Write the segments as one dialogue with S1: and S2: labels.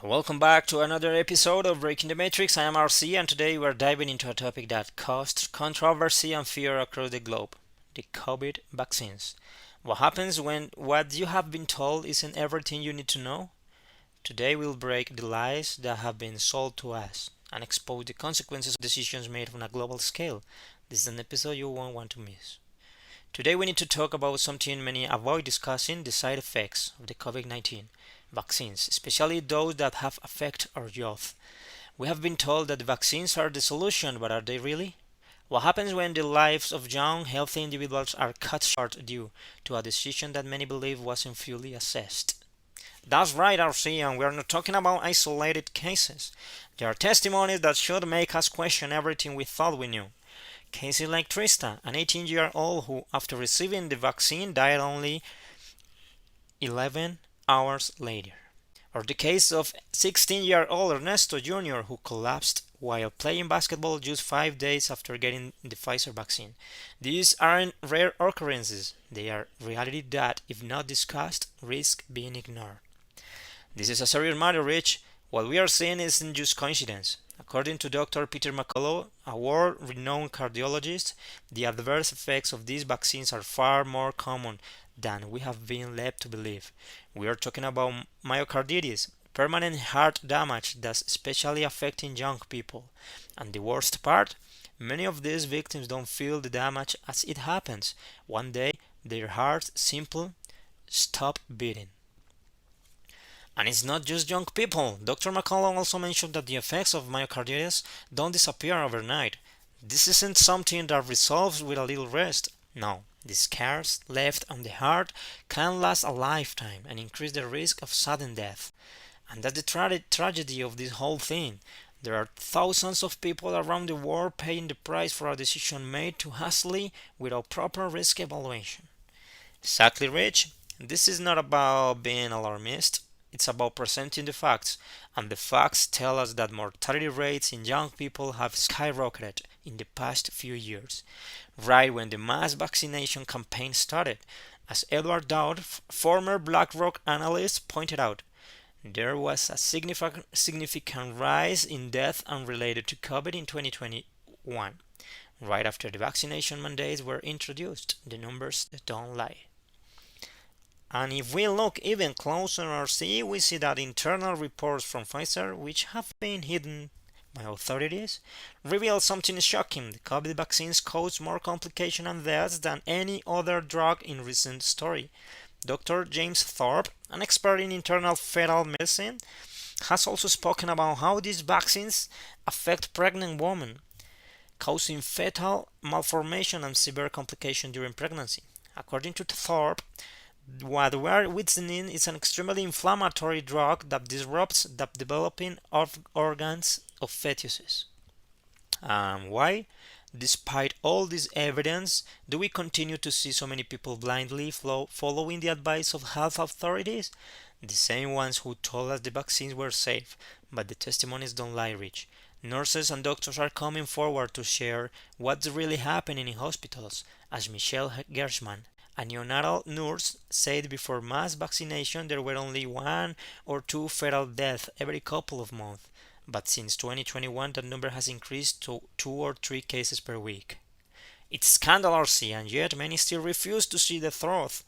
S1: Welcome back to another episode of Breaking the Matrix. I am RC, and today we're diving into a topic that caused controversy and fear across the globe: the COVID vaccines. What happens when what you have been told isn't everything you need to know? Today we'll break the lies that have been sold to us and expose the consequences of decisions made on a global scale. This is an episode you won't want to miss. Today we need to talk about something many avoid discussing: the side effects of the COVID-19 vaccines, especially those that have affected our youth. We have been told that the vaccines are the solution, but are they really? What happens when the lives of young, healthy individuals are cut short due to a decision that many believe wasn't fully assessed? That's right, RC, and we're not talking about isolated cases. There are testimonies that should make us question everything we thought we knew. Cases like Trista, an 18-year-old who, after receiving the vaccine, died only 11 hours later. Or the case of 16-year-old Ernesto Jr., who collapsed while playing basketball just 5 days after getting the Pfizer vaccine. These aren't rare occurrences, they are reality that, if not discussed, risk being ignored. This is a serious matter, Rich. What we are seeing isn't just coincidence. According to Dr. Peter McCullough, a world-renowned cardiologist, the adverse effects of these vaccines are far more common than we have been led to believe. We are talking about myocarditis, permanent heart damage that's especially affecting young people. And the worst part, many of these victims don't feel the damage as it happens. One day, their hearts simply stop beating. And it's not just young people. Dr. McCullough also mentioned that the effects of myocarditis don't disappear overnight. This isn't something that resolves with a little rest. No, the scars left on the heart can last a lifetime and increase the risk of sudden death. And that's the tragedy of this whole thing. There are thousands of people around the world paying the price for a decision made too hastily without proper risk evaluation. Exactly, Rich. This is not about being alarmist. It's about presenting the facts, and the facts tell us that mortality rates in young people have skyrocketed in the past few years, right when the mass vaccination campaign started. As Edward Dowd, former BlackRock analyst, pointed out, there was a significant rise in death unrelated to COVID in 2021, right after the vaccination mandates were introduced. The numbers don't lie. And if we look even closer or see, we see that internal reports from Pfizer, which have been hidden by authorities, reveal something shocking. The COVID vaccines cause more complications and deaths than any other drug in recent history. Dr. James Thorpe, an expert in internal fetal medicine, has also spoken about how these vaccines affect pregnant women, causing fetal malformation and severe complications during pregnancy. According to Thorpe, what we are witnessing is an extremely inflammatory drug that disrupts the developing of organs of fetuses. Why? Despite all this evidence, do we continue to see so many people blindly following the advice of health authorities? The same ones who told us the vaccines were safe, but the testimonies don't lie, Rich. Nurses and doctors are coming forward to share what's really happening in hospitals, as Michelle Gershman, a neonatal nurse, said before mass vaccination there were only one or two fatal deaths every couple of months, but since 2021 that number has increased to 2 or 3 cases per week. It's scandalous, and yet many still refuse to see the truth.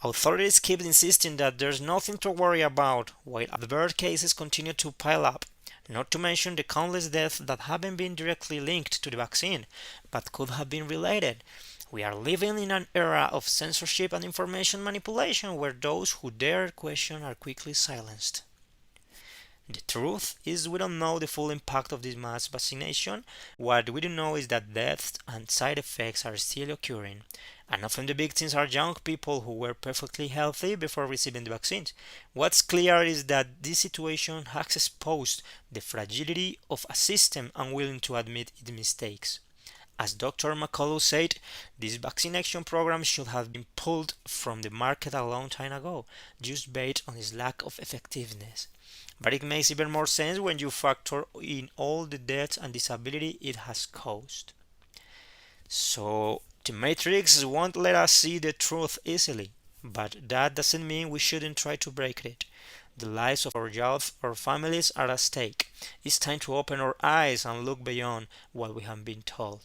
S1: Authorities keep insisting that there's nothing to worry about, while adverse cases continue to pile up. Not to mention the countless deaths that haven't been directly linked to the vaccine, but could have been related. We are living in an era of censorship and information manipulation where those who dare question are quickly silenced. The truth is we don't know the full impact of this mass vaccination. What we do know is that deaths and side effects are still occurring, and often the victims are young people who were perfectly healthy before receiving the vaccines. What's clear is that this situation has exposed the fragility of a system unwilling to admit its mistakes. As Dr. McCullough said, this vaccination program should have been pulled from the market a long time ago, just based on its lack of effectiveness. But it makes even more sense when you factor in all the deaths and disability it has caused. So, the Matrix won't let us see the truth easily, but that doesn't mean we shouldn't try to break it. The lives of our youth, our families are at stake. It's time to open our eyes and look beyond what we have been told.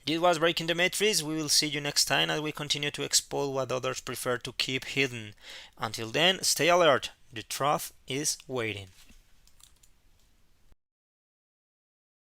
S1: This was Breaking the Matrix. We will see you next time as we continue to expose what others prefer to keep hidden. Until then, stay alert. The truth is waiting.